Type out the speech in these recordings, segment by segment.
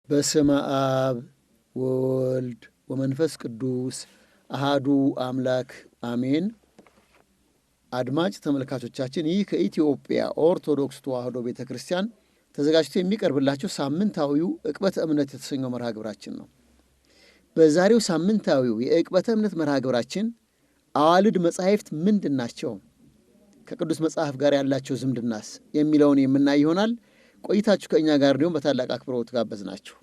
በስመ አብ ወወልድ ወመንፈስ ቅዱስ አሃዱ አምላክ አሜን። አድማጭ ተመልካቾቻችን ይህ ከኢትዮጵያ ኦርቶዶክስ ተዋሕዶ ቤተክርስቲያን ተዘጋጅቶ የሚቀርብላችሁ ሳምንታዊው ዕቅበተ እምነት የተሰኘው መርሃ ግብራችን ነው። በዛሬው ሳምንታዊው የዕቅበተ እምነት መርሃ ግብራችን አዋልድ መጻሕፍት ምንድን ናቸው፣ ከቅዱስ መጽሐፍ ጋር ያላቸው ዝምድናስ የሚለውን የምናይ ይሆናል። ቆይታችሁ ከእኛ ጋር እንዲሁም በታላቅ አክብሮት ጋበዝናችሁ።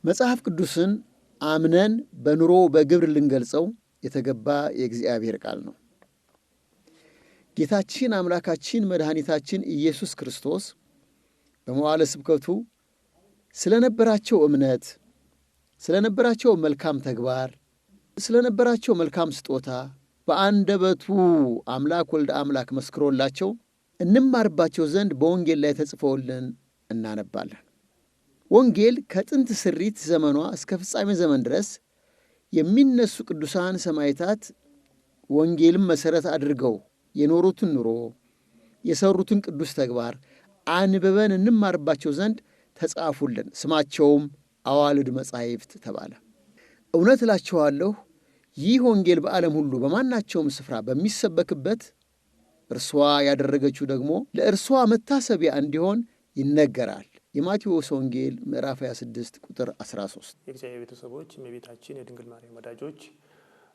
መጽሐፍ ቅዱስን አምነን በኑሮ በግብር ልንገልጸው የተገባ የእግዚአብሔር ቃል ነው። ጌታችን አምላካችን መድኃኒታችን ኢየሱስ ክርስቶስ በመዋዕለ ስብከቱ ስለነበራቸው እምነት፣ ስለነበራቸው መልካም ተግባር፣ ስለነበራቸው መልካም ስጦታ በአንደበቱ አምላክ ወልደ አምላክ መስክሮላቸው እንማርባቸው ዘንድ በወንጌል ላይ ተጽፈውልን እናነባለን። ወንጌል ከጥንት ስሪት ዘመኗ እስከ ፍጻሜ ዘመን ድረስ የሚነሱ ቅዱሳን ሰማዕታት ወንጌልም መሠረት አድርገው የኖሩትን ኑሮ፣ የሰሩትን ቅዱስ ተግባር አንብበን እንማርባቸው ዘንድ ተጻፉልን። ስማቸውም አዋልድ መጻሕፍት ተባለ። እውነት እላችኋለሁ ይህ ወንጌል በዓለም ሁሉ በማናቸውም ስፍራ በሚሰበክበት እርሷ ያደረገችው ደግሞ ለእርሷ መታሰቢያ እንዲሆን ይነገራል። የማቴዎስ ወንጌል ምዕራፍ 26 ቁጥር 13። የእግዚአብሔር ቤተሰቦች፣ የቤታችን የድንግል ማርያም ወዳጆች፣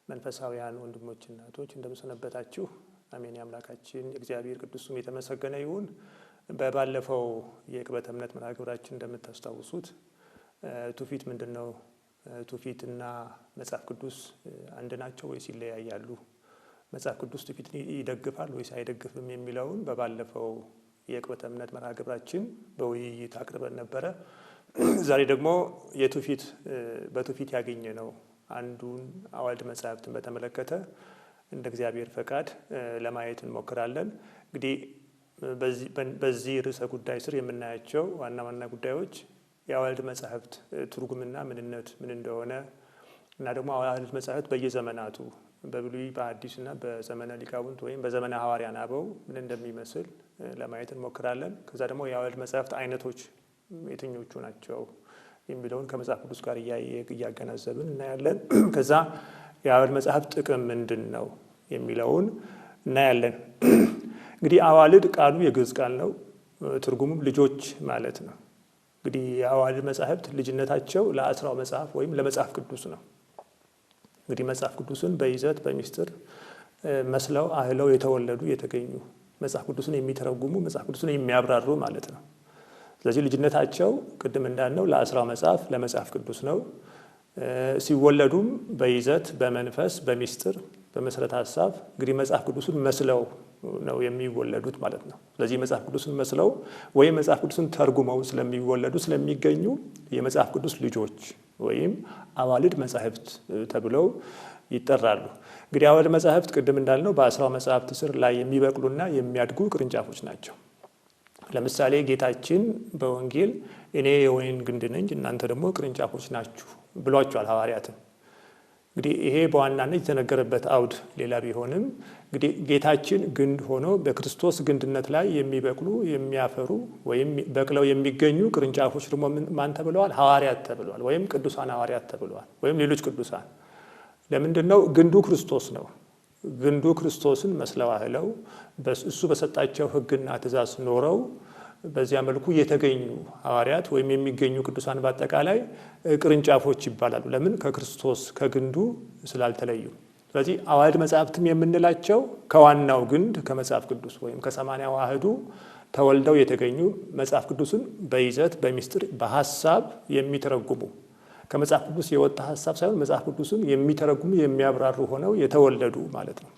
መንፈሳውያን ወንድሞች፣ እናቶች እንደምሰነበታችሁ። አሜን። የአምላካችን እግዚአብሔር ቅዱስ ስሙ የተመሰገነ ይሁን። በባለፈው የዕቅበተ እምነት መርሃ ግብራችን እንደምታስታውሱት ትውፊት ምንድን ነው? ትውፊትና መጽሐፍ ቅዱስ አንድ ናቸው ወይስ ይለያያሉ? መጽሐፍ ቅዱስ ትውፊትን ይደግፋል ወይስ አይደግፍም የሚለውን በባለፈው የዕቅበተ እምነት መርሃ ግብራችን በውይይት አቅርበን ነበረ። ዛሬ ደግሞ በትውፊት ያገኘ ነው አንዱን አዋልድ መጻሕፍትን በተመለከተ እንደ እግዚአብሔር ፈቃድ ለማየት እንሞክራለን። እንግዲህ በዚህ ርዕሰ ጉዳይ ስር የምናያቸው ዋና ዋና ጉዳዮች የአዋልድ መጻሕፍት ትርጉምና ምንነት ምን እንደሆነ እና ደግሞ አዋልድ መጻሕፍት በየዘመናቱ በብሉይ በአዲስና በዘመነ ሊቃውንት ወይም በዘመነ ሐዋርያን አበው ምን እንደሚመስል ለማየት እንሞክራለን። ከዛ ደግሞ የአዋልድ መጻሕፍት አይነቶች የትኞቹ ናቸው የሚለውን ከመጽሐፍ ቅዱስ ጋር እያገናዘብን እናያለን። ከዛ የአዋልድ መጻሕፍት ጥቅም ምንድን ነው የሚለውን እናያለን። እንግዲህ አዋልድ ቃሉ የግዕዝ ቃል ነው። ትርጉሙም ልጆች ማለት ነው። እንግዲህ የአዋልድ መጻሕፍት ልጅነታቸው ለአስራው መጽሐፍ ወይም ለመጽሐፍ ቅዱስ ነው። እንግዲህ መጽሐፍ ቅዱስን በይዘት በሚስጥር መስለው አህለው የተወለዱ የተገኙ መጽሐፍ ቅዱስን የሚተረጉሙ መጽሐፍ ቅዱስን የሚያብራሩ ማለት ነው። ስለዚህ ልጅነታቸው ቅድም እንዳልነው ለአስራው መጽሐፍ ለመጽሐፍ ቅዱስ ነው። ሲወለዱም በይዘት በመንፈስ በሚስጥር በመሰረተ ሐሳብ እንግዲህ መጽሐፍ ቅዱስን መስለው ነው የሚወለዱት ማለት ነው። ስለዚህ መጽሐፍ ቅዱስን መስለው ወይም መጽሐፍ ቅዱስን ተርጉመው ስለሚወለዱ ስለሚገኙ የመጽሐፍ ቅዱስ ልጆች ወይም አዋልድ መጻሕፍት ተብለው ይጠራሉ። እንግዲህ አዋልድ መጻሕፍት ቅድም እንዳልነው በአስራው መጽሐፍት ስር ላይ የሚበቅሉና የሚያድጉ ቅርንጫፎች ናቸው። ለምሳሌ ጌታችን በወንጌል እኔ የወይን ግንድ ነኝ እናንተ ደግሞ ቅርንጫፎች ናችሁ ብሏቸዋል ሐዋርያትን። እንግዲህ ይሄ በዋናነት የተነገረበት አውድ ሌላ ቢሆንም እንግዲህ ጌታችን ግንድ ሆኖ በክርስቶስ ግንድነት ላይ የሚበቅሉ የሚያፈሩ ወይም በቅለው የሚገኙ ቅርንጫፎች ደግሞ ማን ተብለዋል? ሐዋርያት ተብለዋል። ወይም ቅዱሳን ሐዋርያት ተብለዋል። ወይም ሌሎች ቅዱሳን። ለምንድን ነው? ግንዱ ክርስቶስ ነው። ግንዱ ክርስቶስን መስለው አህለው እሱ በሰጣቸው ሕግና ትእዛዝ ኖረው በዚያ መልኩ የተገኙ ሐዋርያት ወይም የሚገኙ ቅዱሳን በአጠቃላይ ቅርንጫፎች ይባላሉ። ለምን? ከክርስቶስ ከግንዱ ስላልተለዩ። ስለዚህ አዋልድ መጻሕፍትም የምንላቸው ከዋናው ግንድ ከመጽሐፍ ቅዱስ ወይም ከሰማንያው አሐዱ ተወልደው የተገኙ መጽሐፍ ቅዱስን በይዘት በሚስጥር በሐሳብ የሚተረጉሙ ከመጽሐፍ ቅዱስ የወጣ ሐሳብ ሳይሆን መጽሐፍ ቅዱስን የሚተረጉሙ የሚያብራሩ ሆነው የተወለዱ ማለት ነው።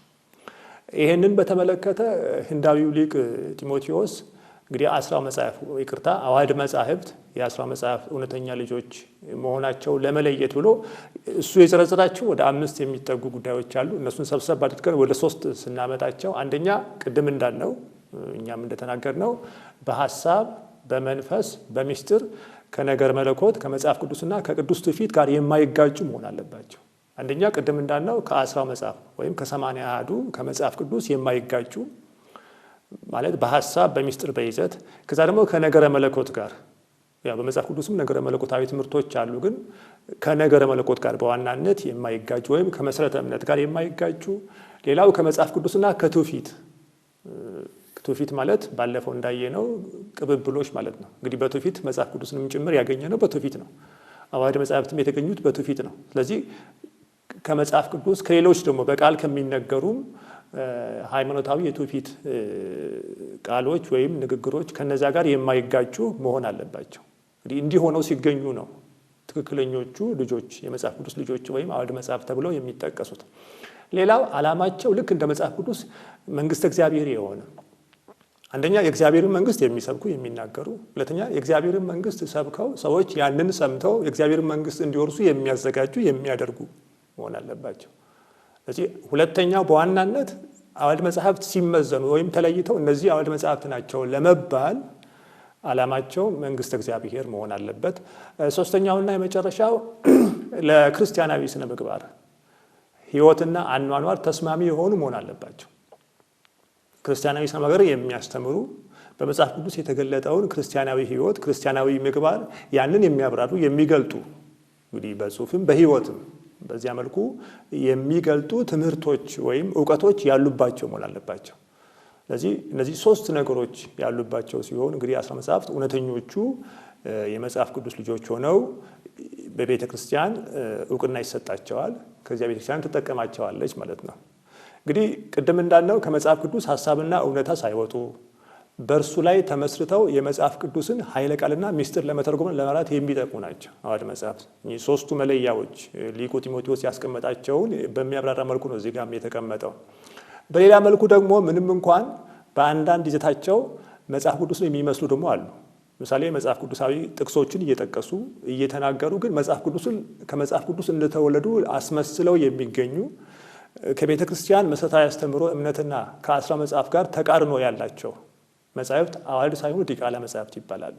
ይሄንን በተመለከተ ህንዳዊው ሊቅ ጢሞቴዎስ እንግዲህ አዋልድ መጻሕፍት የአስራው መጽሐፍ እውነተኛ ልጆች መሆናቸው ለመለየት ብሎ እሱ የዘረዘራቸው ወደ 5 የሚጠጉ ጉዳዮች አሉ። እነሱን ሰብሰብ አድርገን ወደ 3 ስናመጣቸው አንደኛ ቅድም እንዳልነው እኛም እንደተናገርነው በሐሳብ በመንፈስ በሚስጥር ከነገር መለኮት ከመጽሐፍ ቅዱስና ከቅዱስ ትውፊት ጋር የማይጋጩ መሆን አለባቸው። አንደኛ ቅድም እንዳልነው ከ10 መጽሐፍ ወይም ከ80 አሐዱ ከመጽሐፍ ቅዱስ የማይጋጩ ማለት በሐሳብ በሚስጥር በይዘት ከዛ ደግሞ ከነገረ መለኮት ጋር ያ በመጽሐፍ ቅዱስም ነገረ መለኮታዊ ትምህርቶች አሉ ግን ከነገረ መለኮት ጋር በዋናነት የማይጋጩ ወይም ከመሰረተ እምነት ጋር የማይጋጩ ሌላው ከመጽሐፍ ቅዱስና ከትውፊት ማለት ባለፈው እንዳየነው ቅብብሎች ማለት ነው። እንግዲህ በትውፊት መጽሐፍ ቅዱስንም ጭምር ያገኘነው በትውፊት ነው። አዋልድ መጽሐፍትም የተገኙት በትውፊት ነው። ስለዚህ ከመጽሐፍ ቅዱስ ከሌሎች ደግሞ በቃል ከሚነገሩም ሃይማኖታዊ የትውፊት ቃሎች ወይም ንግግሮች ከነዛ ጋር የማይጋጩ መሆን አለባቸው። እንግዲህ እንዲህ ሆነው ሲገኙ ነው ትክክለኞቹ ልጆች የመጽሐፍ ቅዱስ ልጆች ወይም አዋልድ መጽሐፍ ተብለው የሚጠቀሱት። ሌላው ዓላማቸው ልክ እንደ መጽሐፍ ቅዱስ መንግስተ እግዚአብሔር የሆነ አንደኛ የእግዚአብሔርን መንግስት የሚሰብኩ የሚናገሩ፣ ሁለተኛ የእግዚአብሔርን መንግስት ሰብከው ሰዎች ያንን ሰምተው የእግዚአብሔርን መንግስት እንዲወርሱ የሚያዘጋጁ የሚያደርጉ መሆን አለባቸው። ስለዚህ ሁለተኛው በዋናነት አዋልድ መጽሐፍት ሲመዘኑ ወይም ተለይተው እነዚህ አዋልድ መጽሐፍት ናቸው ለመባል ዓላማቸው መንግስተ እግዚአብሔር መሆን አለበት። ሶስተኛውና የመጨረሻው ለክርስቲያናዊ ስነ ምግባር ህይወትና አኗኗር ተስማሚ የሆኑ መሆን አለባቸው። ክርስቲያናዊ ስነ ምግባር የሚያስተምሩ በመጽሐፍ ቅዱስ የተገለጠውን ክርስቲያናዊ ህይወት ክርስቲያናዊ ምግባር ያንን የሚያብራሩ የሚገልጡ እንግዲህ በጽሁፍም በህይወትም በዚያ መልኩ የሚገልጡ ትምህርቶች ወይም ዕውቀቶች ያሉባቸው መሆን አለባቸው። ስለዚህ እነዚህ 3 ነገሮች ያሉባቸው ሲሆን እንግዲህ 10 መጽሐፍት እውነተኞቹ የመጽሐፍ ቅዱስ ልጆች ሆነው በቤተ ክርስቲያን ዕውቅና ይሰጣቸዋል። ከዚያ ቤተ ክርስቲያን ትጠቀማቸዋለች ማለት ነው። እንግዲህ ቅድም እንዳልነው ከመጽሐፍ ቅዱስ ሐሳብና እውነታ ሳይወጡ በእርሱ ላይ ተመስርተው የመጽሐፍ ቅዱስን ኃይለ ቃልና ሚስጥር ለመተርጎም ለማለት የሚጠቅሙ ናቸው አዋልድ መጽሐፍት። እኚህ 3ቱ መለያዎች ሊቁ ጢሞቴዎስ ያስቀመጣቸውን በሚያብራራ መልኩ ነው እዚህ ጋር የተቀመጠው። በሌላ መልኩ ደግሞ ምንም እንኳን በአንዳንድ ይዘታቸው መጽሐፍ ቅዱስን የሚመስሉ ደግሞ አሉ። ምሳሌ መጽሐፍ ቅዱሳዊ ጥቅሶችን እየጠቀሱ እየተናገሩ ግን ከመጽሐፍ ቅዱስ እንደተወለዱ አስመስለው የሚገኙ ከቤተ ክርስቲያን መሰረታዊ አስተምህሮ እምነትና ከ10 መጽሐፍ ጋር ተቃርኖ ያላቸው መጽሐፍት አዋልድ ሳይሆኑ ዲቃላ መጽሐፍት ይባላሉ።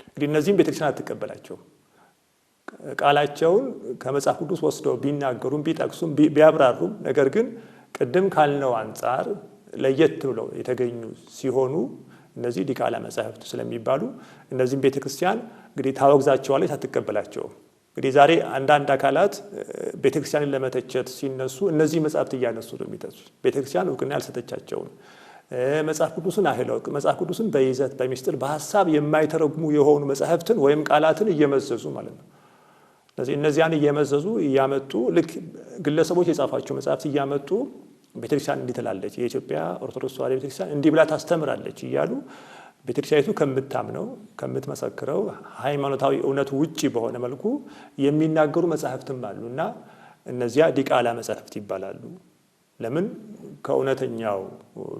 እንግዲህ እነዚህም ቤተክርስቲያን አትቀበላቸውም። ቃላቸውን ከመጽሐፍ ቅዱስ ወስደው ቢናገሩም ቢጠቅሱም ቢያብራሩም ነገር ግን ቅድም ካልነው አንጻር ለየት ብለው የተገኙ ሲሆኑ እነዚህ ዲቃላ መጽሐፍት ስለሚባሉ እነዚህም ቤተክርስቲያን እንግዲህ ታወግዛቸዋለች፣ አትቀበላቸውም። እንግዲህ ዛሬ አንዳንድ አካላት ቤተክርስቲያንን ለመተቸት ሲነሱ እነዚህ መጽሐፍት እያነሱ ነው የሚተቹት። ቤተክርስቲያን ዕውቅና ያልሰጠቻቸውን መጽሐፍ ቅዱስን አህለው መጽሐፍ ቅዱስን በይዘት በሚስጥር በሐሳብ የማይተረጉሙ የሆኑ መጽሐፍትን ወይም ቃላትን እየመዘዙ ማለት ነው። ስለዚህ እነዚያን እየመዘዙ እያመጡ ልክ ግለሰቦች የጻፏቸው መጽሐፍት እያመጡ ቤተክርስቲያን እንዲህ ትላለች፣ የኢትዮጵያ ኦርቶዶክስ ተዋሕዶ ቤተክርስቲያን እንዲህ ብላ ታስተምራለች እያሉ ቤተክርስቲያኒቱ ከምታምነው ከምትመሰክረው ሃይማኖታዊ እውነት ውጪ በሆነ መልኩ የሚናገሩ መጽሐፍትም አሉና እነዚያ ዲቃላ መጽሐፍት ይባላሉ። ለምን? ከእውነተኛው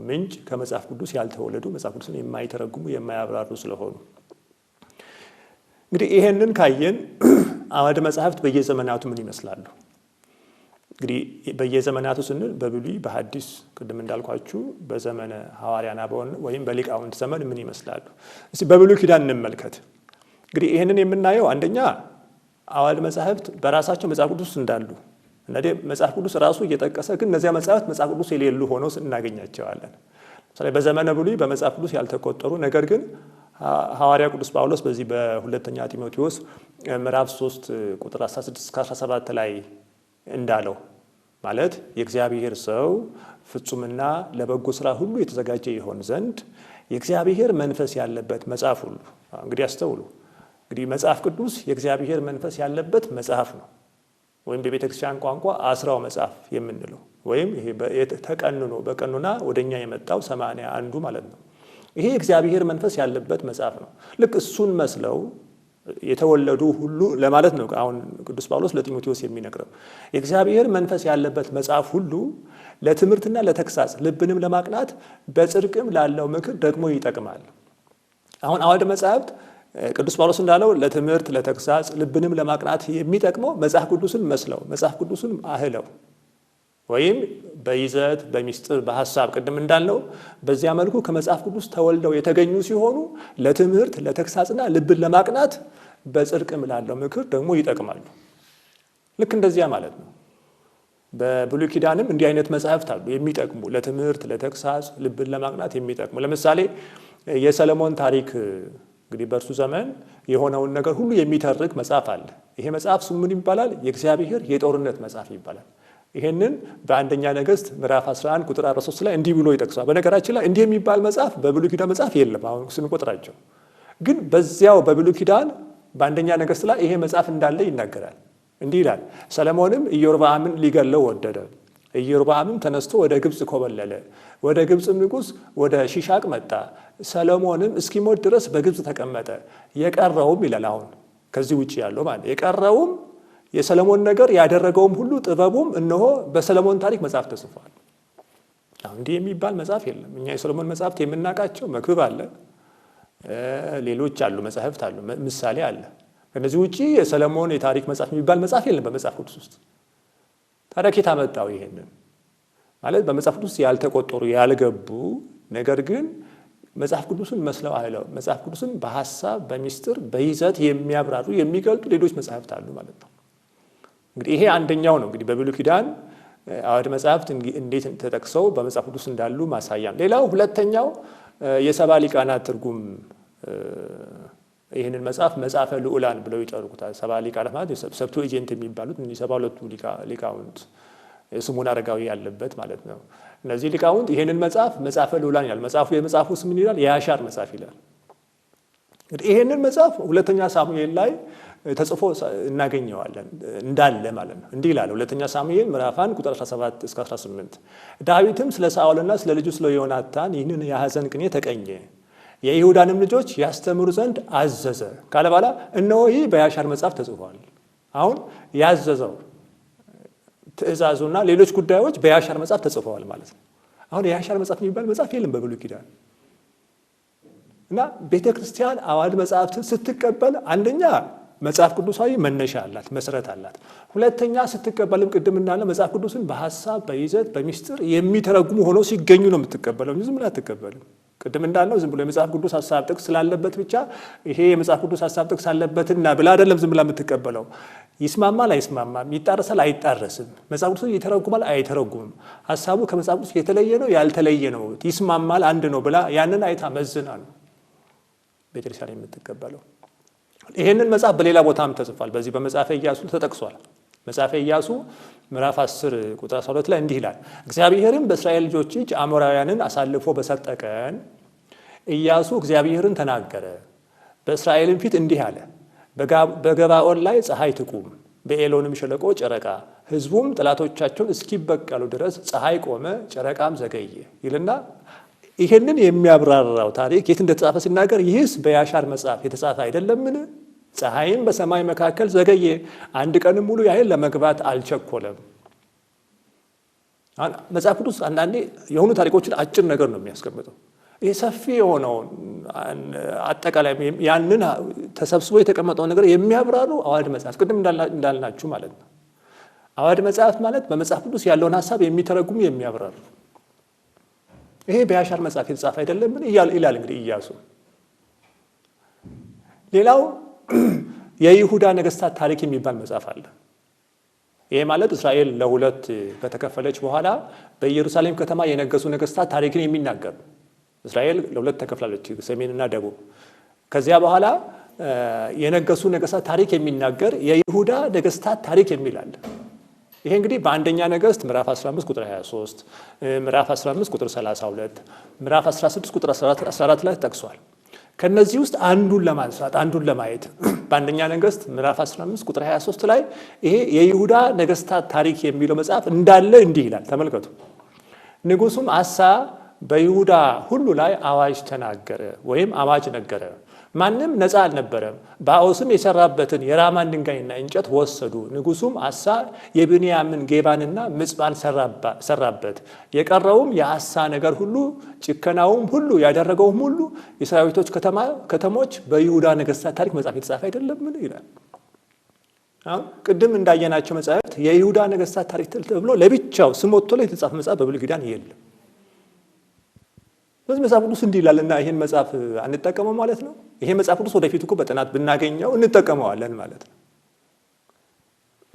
ምንጭ ከመጽሐፍ ቅዱስ ያልተወለዱ መጽሐፍ ቅዱስን የማይተረጉሙ የማያብራሩ ስለሆኑ። እንግዲህ ይሄንን ካየን አዋልድ መጽሐፍት በየዘመናቱ ምን ይመስላሉ? እንግዲህ በየዘመናቱ ስንል በብሉይ በሐዲስ ቅድም እንዳልኳችሁ በዘመነ ሐዋርያና ወይም በሊቃውንት ዘመን ምን ይመስላሉ? እስቲ በብሉይ ኪዳን እንመልከት። እንግዲህ ይሄንን የምናየው አንደኛ አዋልድ መጽሐፍት በራሳቸው መጽሐፍ ቅዱስ እንዳሉ እንግዲህ መጽሐፍ ቅዱስ ራሱ እየጠቀሰ ግን እነዚያ መጽሐፍት መጽሐፍ ቅዱስ የሌሉ ሆነው እናገኛቸዋለን። ስለዚህ በዘመነ ብሉይ በመጽሐፍ ቅዱስ ያልተቆጠሩ ነገር ግን ሐዋርያ ቅዱስ ጳውሎስ በዚህ በሁለተኛ ጢሞቴዎስ ምዕራፍ 3 ቁጥር 16-17 ላይ እንዳለው ማለት የእግዚአብሔር ሰው ፍጹምና ለበጎ ስራ ሁሉ የተዘጋጀ ይሆን ዘንድ የእግዚአብሔር መንፈስ ያለበት መጽሐፍ ሁሉ። እንግዲህ አስተውሉ። እንግዲህ መጽሐፍ ቅዱስ የእግዚአብሔር መንፈስ ያለበት መጽሐፍ ነው። ወይም በቤተ ክርስቲያን ቋንቋ አስራው መጽሐፍ የምንለው ወይም ይሄ ተቀንኖ በቀኑና ወደኛ የመጣው 81 ማለት ነው። ይሄ እግዚአብሔር መንፈስ ያለበት መጽሐፍ ነው። ልክ እሱን መስለው የተወለዱ ሁሉ ለማለት ነው። አሁን ቅዱስ ጳውሎስ ለጢሞቴዎስ የሚነግረው የእግዚአብሔር መንፈስ ያለበት መጽሐፍ ሁሉ ለትምህርትና ለተግሳጽ ልብንም ለማቅናት በጽድቅም ላለው ምክር ደግሞ ይጠቅማል። አሁን አዋልድ መጽሐፍት ቅዱስ ጳውሎስ እንዳለው ለትምህርት ለተግሳጽ ልብንም ለማቅናት የሚጠቅመው መጽሐፍ ቅዱስን መስለው መጽሐፍ ቅዱስን አህለው ወይም በይዘት በሚስጥር በሐሳብ ቅድም እንዳልነው በዚያ መልኩ ከመጽሐፍ ቅዱስ ተወልደው የተገኙ ሲሆኑ ለትምህርት ለተግሳጽና ልብን ለማቅናት በጽድቅም ላለው ምክር ደግሞ ይጠቅማሉ። ልክ እንደዚያ ማለት ነው። በብሉይ ኪዳንም እንዲህ አይነት መጻሕፍት አሉ የሚጠቅሙ ለትምህርት፣ ለተግሳጽ፣ ልብን ለማቅናት የሚጠቅሙ። ለምሳሌ የሰለሞን ታሪክ እንግዲህ በእርሱ ዘመን የሆነውን ነገር ሁሉ የሚተርክ መጽሐፍ አለ። ይሄ መጽሐፍ ስሙ ምን ይባላል? የእግዚአብሔር የጦርነት መጽሐፍ ይባላል። ይሄንን በአንደኛ ነገሥት ምዕራፍ 11 ቁጥር 43 ላይ እንዲህ ብሎ ይጠቅሳል። በነገራችን ላይ እንዲህ የሚባል መጽሐፍ በብሉይ ኪዳን መጽሐፍ የለም አሁን ስንቆጥራቸው፣ ግን በዚያው በብሉይ ኪዳን በአንደኛ ነገሥት ላይ ይሄ መጽሐፍ እንዳለ ይናገራል። እንዲህ ይላል፣ ሰለሞንም ኢዮርብዓምን ሊገለው ወደደ። ኢዮርብዓምም ተነስቶ ወደ ግብፅ ኮበለለ። ወደ ግብፅም ንጉሥ ወደ ሺሻቅ መጣ። ሰለሞንም እስኪሞት ድረስ በግብፅ ተቀመጠ። የቀረውም ይላል አሁን ከዚህ ውጭ ያለው ማለት የቀረውም የሰለሞን ነገር ያደረገውም ሁሉ ጥበቡም እነሆ በሰለሞን ታሪክ መጽሐፍ ተጽፏል። አሁን እንዲህ የሚባል መጽሐፍ የለም። እኛ የሰለሞን መጽሐፍት የምናውቃቸው መክብብ አለ፣ ሌሎች አሉ፣ መጽሐፍት አሉ፣ ምሳሌ አለ። ከነዚህ ውጪ የሰለሞን የታሪክ መጽሐፍ የሚባል መጽሐፍ የለም በመጽሐፍ ቅዱስ ውስጥ። ታዲያ ከየት አመጣው? ይሄንን ማለት በመጽሐፍ ቅዱስ ያልተቆጠሩ ያልገቡ፣ ነገር ግን መጽሐፍ ቅዱስን መስለው አይለው መጽሐፍ ቅዱስን በሐሳብ በሚስጥር በይዘት የሚያብራሩ የሚገልጡ ሌሎች መጽሐፍት አሉ ማለት ነው። እንግዲህ ይሄ አንደኛው ነው። እንግዲህ በብሉይ ኪዳን አዋልድ መጽሐፍት እንዴት ተጠቅሰው በመጽሐፍ ቅዱስ እንዳሉ ማሳያም። ሌላው ሁለተኛው የሰባ ሊቃናት ትርጉም ይህንን መጽሐፍ መጽሐፈ ልዑላን ብለው ይጠሩታል። ሰባ ሊቃናት ማለት ሰብቱኤጀንት የሚባሉት እነዚህ 72ቱ ሊቃውንት ስሙን አረጋዊ ያለበት ማለት ነው። እነዚህ ሊቃውንት ይህንን መጽሐፍ መጽሐፈ ልዑላን ይላል። የመጽሐፉ ስም ምን ይላል? የያሻር መጽሐፍ ይላል። እንግዲህ ይህንን መጽሐፍ ሁለተኛ ሳሙኤል ላይ ተጽፎ እናገኘዋለን እንዳለ ማለት ነው። እንዲህ ይላል ሁለተኛ ሳሙኤል ምዕራፍ 1 ቁጥር 17 እስከ 18 ዳዊትም ስለ ሳኦልና ስለ ልጁ ስለ ዮናታን ይህንን የሐዘን ቅኔ ተቀኘ፣ የይሁዳንም ልጆች ያስተምሩ ዘንድ አዘዘ ካለ በኋላ እነሆ ይህ በያሻር መጽሐፍ ተጽፏል። አሁን ያዘዘው ትእዛዙና ሌሎች ጉዳዮች በያሻር መጽሐፍ ተጽፈዋል ማለት ነው። አሁን የያሻር መጽሐፍ የሚባል መጽሐፍ የለም በብሉይ ኪዳን እና ቤተ ክርስቲያን አዋልድ መጽሐፍትን ስትቀበል አንደኛ መጽሐፍ ቅዱሳዊ መነሻ አላት፣ መሰረት አላት። ሁለተኛ ስትቀበልም ቅድም እንዳለ መጽሐፍ ቅዱስን በሐሳብ በይዘት በሚስጥር የሚተረጉሙ ሆነው ሲገኙ ነው የምትቀበለው እንጂ ዝም ብላ አትቀበልም። ቅድም እንዳልነው ዝም ብሎ የመጽሐፍ ቅዱስ ሐሳብ ጥቅስ ስላለበት ብቻ ይሄ የመጽሐፍ ቅዱስ ሐሳብ ጥቅስ አለበትና ብላ አይደለም ዝም ብላ የምትቀበለው። ይስማማል አይስማማም፣ ይጣረሳል አይጣረስም፣ መጽሐፍ ቅዱስ ይተረጉማል አይተረጉምም፣ ሐሳቡ ከመጽሐፍ ቅዱስ የተለየ ነው ያልተለየ ነው፣ ይስማማል አንድ ነው ብላ ያንን አይታ መዝና ነው ቤተክርስቲያን የምትቀበለው። ይህንን መጽሐፍ በሌላ ቦታም ተጽፏል። በዚህ በመጽሐፈ ኢያሱ ተጠቅሷል። መጽሐፈ ኢያሱ ምዕራፍ 10 ቁጥር 12 ላይ እንዲህ ይላል፣ እግዚአብሔርም በእስራኤል ልጆች እጅ አሞራውያንን አሳልፎ በሰጠ ቀን ኢያሱ እግዚአብሔርን ተናገረ፣ በእስራኤልም ፊት እንዲህ አለ፣ በገባኦን ላይ ፀሐይ ትቁም፣ በኤሎንም ሸለቆ ጨረቃ፣ ሕዝቡም ጠላቶቻቸውን እስኪበቀሉ ድረስ ፀሐይ ቆመ፣ ጨረቃም ዘገየ ይልና ይሄንን የሚያብራራው ታሪክ የት እንደተጻፈ ሲናገር ይህስ በያሻር መጽሐፍ የተጻፈ አይደለምን? ፀሐይም በሰማይ መካከል ዘገየ፣ አንድ ቀንም ሙሉ ያህል ለመግባት አልቸኮለም። መጽሐፍ ቅዱስ አንዳንዴ የሆኑ ታሪኮችን አጭር ነገር ነው የሚያስቀምጠው። ይህ ሰፊ የሆነውን አጠቃላይ ያንን ተሰብስቦ የተቀመጠው ነገር የሚያብራሩ አዋልድ መጽሐፍ ቅድም እንዳልናችሁ ማለት ነው። አዋልድ መጽሐፍ ማለት በመጽሐፍ ቅዱስ ያለውን ሀሳብ የሚተረጉሙ የሚያብራሩ። ይሄ በያሻር መጽሐፍ የተጻፈ አይደለምን ይላል እንግዲህ ኢያሱ። ሌላው የይሁዳ ነገስታት ታሪክ የሚባል መጽሐፍ አለ። ይሄ ማለት እስራኤል ለሁለት ከተከፈለች በኋላ በኢየሩሳሌም ከተማ የነገሱ ነገስታት ታሪክን የሚናገር። እስራኤል ለሁለት ተከፍላለች፣ ሰሜንና ደቡብ። ከዚያ በኋላ የነገሱ ነገስታት ታሪክ የሚናገር የይሁዳ ነገስታት ታሪክ የሚል አለ። ይሄ እንግዲህ በአንደኛ ነገስት ምዕራፍ 15 ቁጥር 23፣ ምዕራፍ 15 ቁጥር 32፣ ምዕራፍ 16 ቁጥር 14 ላይ ተጠቅሷል። ከነዚህ ውስጥ አንዱን ለማንሳት አንዱን ለማየት በአንደኛ ነገስት ምዕራፍ 15 ቁጥር 23 ላይ ይሄ የይሁዳ ነገስታት ታሪክ የሚለው መጽሐፍ እንዳለ እንዲህ ይላል። ተመልከቱ። ንጉሱም አሳ በይሁዳ ሁሉ ላይ አዋጅ ተናገረ ወይም አዋጅ ነገረ። ማንም ነፃ አልነበረም። ባኦስም የሰራበትን የራማን ድንጋይና እንጨት ወሰዱ። ንጉሱም አሳ የብንያምን ጌባንና ምጽባን ሰራበት። የቀረውም የአሳ ነገር ሁሉ ጭከናውም ሁሉ ያደረገውም ሁሉ የሰራዊቶች ከተሞች በይሁዳ ነገስታት ታሪክ መጽሐፍ የተጻፈ አይደለምን ይላል። አሁን ቅድም እንዳየናቸው መጽሐፍት የይሁዳ ነገስታት ታሪክ ተብሎ ለብቻው ስም ወጥቶ ላይ የተጻፈ መጽሐፍ በብሉይ ኪዳን የለም። ስለዚህ መጽሐፍ ቅዱስ እንዲህ ይላልና ይህን መጽሐፍ አንጠቀመው ማለት ነው። ይሄ መጽሐፍ ቅዱስ ወደፊት እኮ በጥናት ብናገኘው እንጠቀመዋለን ማለት ነው።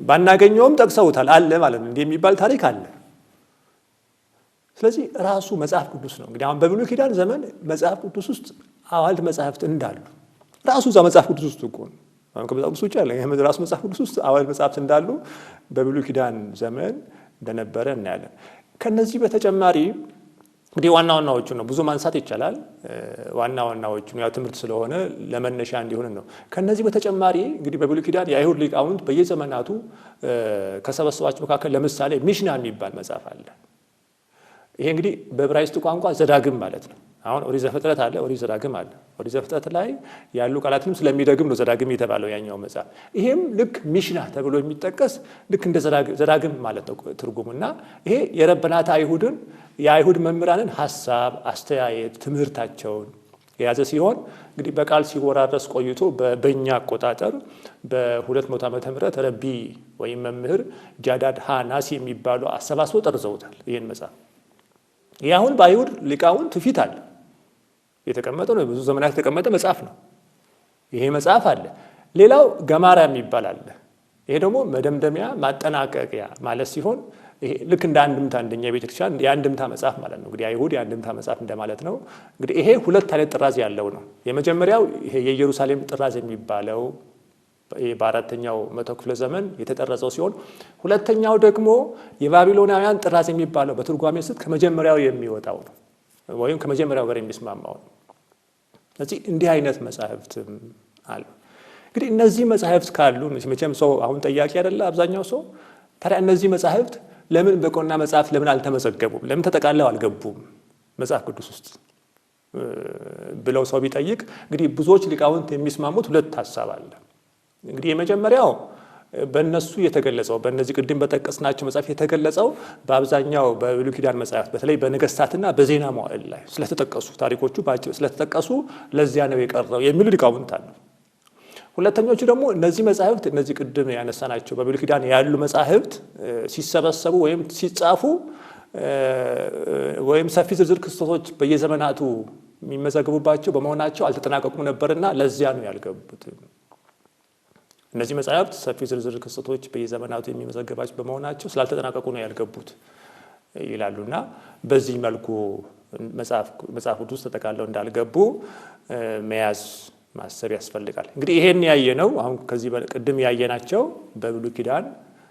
ባናገኘውም ጠቅሰውታል አለ ማለት ነው። እንዲህ የሚባል ታሪክ አለ። ስለዚህ ራሱ መጽሐፍ ቅዱስ ነው። እንግዲህ አሁን በብሉይ ኪዳን ዘመን መጽሐፍ ቅዱስ ውስጥ አዋልድ መጽሐፍት እንዳሉ ራሱ እዛ መጽሐፍ ቅዱስ ውስጥ እኮ ነው። አሁን ከመጽሐፍ ቅዱስ ውጭ ያለ ራሱ መጽሐፍ ቅዱስ ውስጥ አዋልድ መጽሐፍት እንዳሉ በብሉይ ኪዳን ዘመን እንደነበረ እናያለን። ከነዚህ በተጨማሪ እንግዲህ ዋና ዋናዎቹ ነው ብዙ ማንሳት ይቻላል። ዋና ዋናዎቹ ያው ትምህርት ስለሆነ ለመነሻ እንዲሆን ነው። ከነዚህ በተጨማሪ እንግዲህ በብሉይ ኪዳን የአይሁድ ሊቃውንት በየዘመናቱ ከሰበሰባቸው መካከል ለምሳሌ ሚሽና የሚባል መጽሐፍ አለ። ይሄ እንግዲህ በዕብራይስጥ ቋንቋ ዘዳግም ማለት ነው። አሁን ኦሪት ዘፍጥረት አለ፣ ኦሪት ዘዳግም አለ። ኦሪት ዘፍጥረት ላይ ያሉ ቃላትንም ስለሚደግም ነው ዘዳግም የተባለው ያኛው መጽሐፍ። ይሄም ልክ ሚሽና ተብሎ የሚጠቀስ ልክ እንደ ዘዳግም ማለት ነው ትርጉሙና ይሄ የረበናት አይሁድን የአይሁድ መምህራንን ሐሳብ፣ አስተያየት፣ ትምህርታቸውን የያዘ ሲሆን እንግዲህ በቃል ሲወራረስ ቆይቶ በእኛ አቆጣጠር በ200 ዓመተ ምህረት ረቢ ወይም መምህር ጃዳድ ሃናሲ የሚባሉ አሰባስበው ጠርዘውታል ይህን መጽሐፍ። ይህ አሁን በአይሁድ ሊቃውንት ፊት አለ የተቀመጠ ነው። ብዙ ዘመናት የተቀመጠ መጽሐፍ ነው። ይሄ መጽሐፍ አለ። ሌላው ገማራ የሚባል አለ። ይሄ ደግሞ መደምደሚያ ማጠናቀቂያ ማለት ሲሆን ይሄ ልክ እንደ አንድምታ እንደኛ ቤተክርስቲያን የአንድምታ መጽሐፍ ማለት ነው። እንግዲህ አይሁድ የአንድምታ መጽሐፍ እንደማለት ነው። እንግዲህ ይሄ ሁለት አይነት ጥራዝ ያለው ነው። የመጀመሪያው ይሄ የኢየሩሳሌም ጥራዝ የሚባለው በአራተኛው መቶ ክፍለ ዘመን የተጠረዘው ሲሆን ሁለተኛው ደግሞ የባቢሎናውያን ጥራዝ የሚባለው በትርጓሜ ስት ከመጀመሪያው የሚወጣው ነው ወይም ከመጀመሪያው ጋር የሚስማማው ነው። ስለዚህ እንዲህ አይነት መጻሕፍትም አሉ። እንግዲህ እነዚህ መጻሕፍት ካሉ መቼም ሰው አሁን ጠያቂ አይደለ አብዛኛው ሰው። ታዲያ እነዚህ መጻሕፍት ለምን በቆና መጽሐፍ ለምን አልተመዘገቡም? ለምን ተጠቃለው አልገቡም መጽሐፍ ቅዱስ ውስጥ ብለው ሰው ቢጠይቅ እንግዲህ ብዙዎች ሊቃውንት የሚስማሙት ሁለት ሐሳብ አለ። እንግዲህ የመጀመሪያው በእነሱ የተገለጸው በእነዚህ ቅድም በጠቀስናቸው መጽሐፍ የተገለጸው በአብዛኛው በብሉይ ኪዳን መጽሐፍት በተለይ በነገስታትና በዜና መዋዕል ላይ ስለተጠቀሱ ታሪኮቹ ባጭሩ ስለተጠቀሱ ለዚያ ነው የቀረው የሚሉ ሊቃውንት አሉ። ሁለተኞቹ ደግሞ እነዚህ መጽሐፍት እነዚህ ቅድም ያነሳናቸው በብሉይ ኪዳን ያሉ መጽሐፍት ሲሰበሰቡ ወይም ሲጻፉ ወይም ሰፊ ዝርዝር ክስተቶች በየዘመናቱ የሚመዘገቡባቸው በመሆናቸው አልተጠናቀቁም ነበርና ለዚያ ነው ያልገቡት። እነዚህ መጽሐፍት ሰፊ ዝርዝር ክስተቶች በየዘመናቱ የሚመዘገባቸው በመሆናቸው ስላልተጠናቀቁ ነው ያልገቡት ይላሉና በዚህ መልኩ መጽሐፍ ቅዱስ ተጠቃለው እንዳልገቡ መያዝ ማሰብ ያስፈልጋል። እንግዲህ ይሄን ያየነው አሁን ከዚህ በቅድም ያየናቸው በብሉይ ኪዳን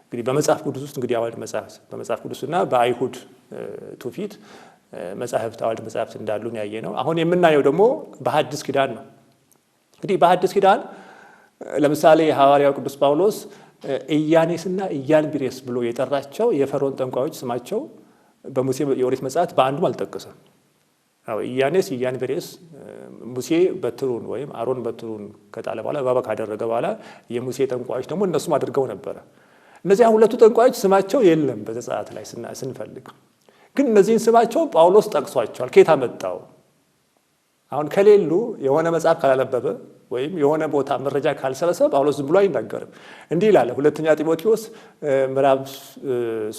እንግዲህ በመጽሐፍ ቅዱስ ውስጥ እንግዲህ አዋልድ መጽሐፍት በመጽሐፍ ቅዱስና በአይሁድ ትውፊት መጽሐፍት አዋልድ መጽሐፍት እንዳሉ ነው ያየነው። አሁን የምናየው ደግሞ በሐዲስ ኪዳን ነው። እንግዲህ በሐዲስ ኪዳን ለምሳሌ ሐዋርያው ቅዱስ ጳውሎስ ኢያኔስና ኢያንቢሬስ ብሎ የጠራቸው የፈርዖን ጠንቋዮች ስማቸው በሙሴ የኦሪት መጽሐፍት በአንዱም አልጠቀሰም። አዎ ኢያኔስ ኢያንቢሬስ ሙሴ በትሩን ወይም አሮን በትሩን ከጣለ በኋላ እባብ ካደረገ በኋላ የሙሴ ጠንቋዮች ደግሞ እነሱም አድርገው ነበር። እነዚህ ሁለቱ ጠንቋዮች ስማቸው የለም በዘጸአት ላይ ስንፈልግ፣ ግን እነዚህን ስማቸው ጳውሎስ ጠቅሷቸዋል። ከየት አመጣው? አሁን ከሌሉ የሆነ መጽሐፍ ካላነበበ ወይም የሆነ ቦታ መረጃ ካልሰበሰበ ጳውሎስ ዝም ብሎ አይናገርም። እንዲህ ይላል ሁለተኛ ጢሞቴዎስ ምዕራፍ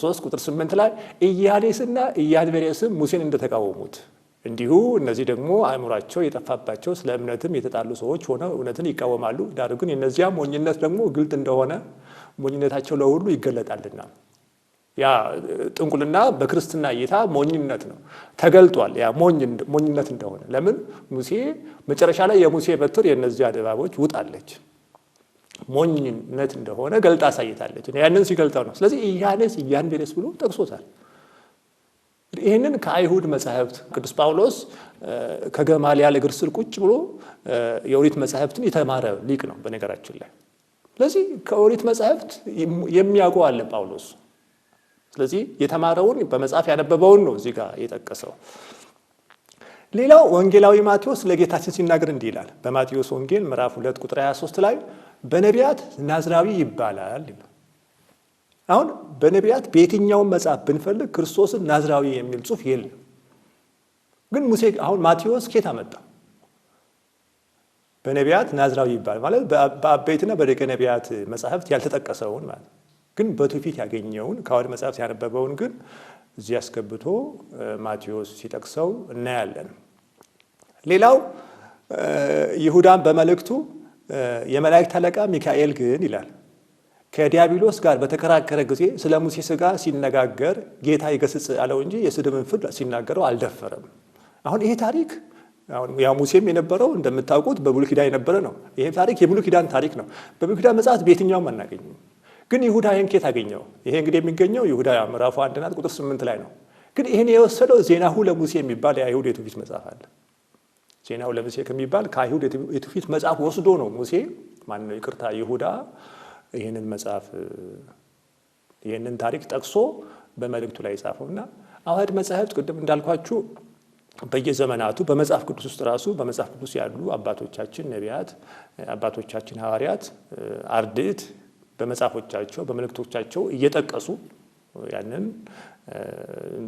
3 ቁጥር 8 ላይ ኢያኔስና ኢያንቢሬስም ሙሴን እንደተቃወሙት እንዲሁ እነዚህ ደግሞ አእምሯቸው የጠፋባቸው ስለ እምነትም የተጣሉ ሰዎች ሆነው እውነትን ይቃወማሉ። ዳሩ ግን የእነዚያ ሞኝነት ደግሞ ግልጥ እንደሆነ ሞኝነታቸው ለሁሉ ይገለጣልና። ያ ጥንቁልና በክርስትና እይታ ሞኝነት ነው ተገልጧል። ያ ሞኝነት እንደሆነ ለምን ሙሴ መጨረሻ ላይ የሙሴ በትር የእነዚያ እባቦች ውጣለች ሞኝነት እንደሆነ ገልጣ አሳይታለች። ያንን ሲገልጠው ነው። ስለዚህ ኢያኔስ ኢያንቢሬስ ብሎ ጠቅሶታል። ይህንን ከአይሁድ መጻሕፍት ቅዱስ ጳውሎስ ከገማልያል እግር ስር ቁጭ ብሎ የኦሪት መጻሕፍትን የተማረ ሊቅ ነው በነገራችን ላይ። ስለዚህ ከኦሪት መጻሕፍት የሚያውቀው አለ ጳውሎስ። ስለዚህ የተማረውን በመጽሐፍ ያነበበውን ነው እዚህ ጋር የጠቀሰው። ሌላው ወንጌላዊ ማቴዎስ ለጌታችን ሲናገር እንዲህ ይላል። በማቴዎስ ወንጌል ምዕራፍ 2 ቁጥር 23 ላይ በነቢያት ናዝራዊ ይባላል ይላል። አሁን በነቢያት በየትኛውም መጽሐፍ ብንፈልግ ክርስቶስን ናዝራዊ የሚል ጽሑፍ የለም። ግን ሙሴ አሁን ማቴዎስ ከየት አመጣ? በነቢያት ናዝራዊ ይባላል ማለት በአበይትና በደቀ ነቢያት መጽሐፍት ያልተጠቀሰውን ማለት ግን በትውፊት ያገኘውን ከአዋልድ መጽሐፍት ያነበበውን ግን እዚህ አስገብቶ ማቴዎስ ሲጠቅሰው እናያለን። ሌላው ይሁዳን በመልእክቱ የመላእክት አለቃ ሚካኤል ግን ይላል ከዲያብሎስ ጋር በተከራከረ ጊዜ ስለ ሙሴ ሥጋ ሲነጋገር ጌታ ይገስጽ አለው እንጂ የስድብን ፍርድ ሲናገረው አልደፈረም። አሁን ይሄ ታሪክ አሁን ያ ሙሴም የነበረው እንደምታውቁት በብሉይ ኪዳን የነበረ ነው። ይሄ ታሪክ የብሉይ ኪዳን ታሪክ ነው። በብሉይ ኪዳን መጽሐፍት በየትኛውም አናገኝም። ግን ይሁዳ ይሄን ከየት አገኘው? ይሄ እንግዲህ የሚገኘው ይሁዳ ምዕራፍ 1 ቁጥር 8 ላይ ነው። ግን ይሄን የወሰደው ዜናሁ ለሙሴ የሚባል የአይሁድ የትውፊት መጽሐፍ አለ። ዜናሁ ለሙሴ ከሚባል ከአይሁድ የትውፊት መጽሐፍ ወስዶ ነው ሙሴ ይሁዳ ይሄንን መጽሐፍ ይሄንን ታሪክ ጠቅሶ በመልእክቱ ላይ ጻፈውና አዋድ መጽሐፍት ቅድም እንዳልኳችሁ በየዘመናቱ በመጽሐፍ ቅዱስ ውስጥ ራሱ በመጽሐፍ ቅዱስ ያሉ አባቶቻችን ነቢያት፣ አባቶቻችን ሐዋርያት፣ አርድእት በመጽሐፎቻቸው በመልእክቶቻቸው እየጠቀሱ ያንን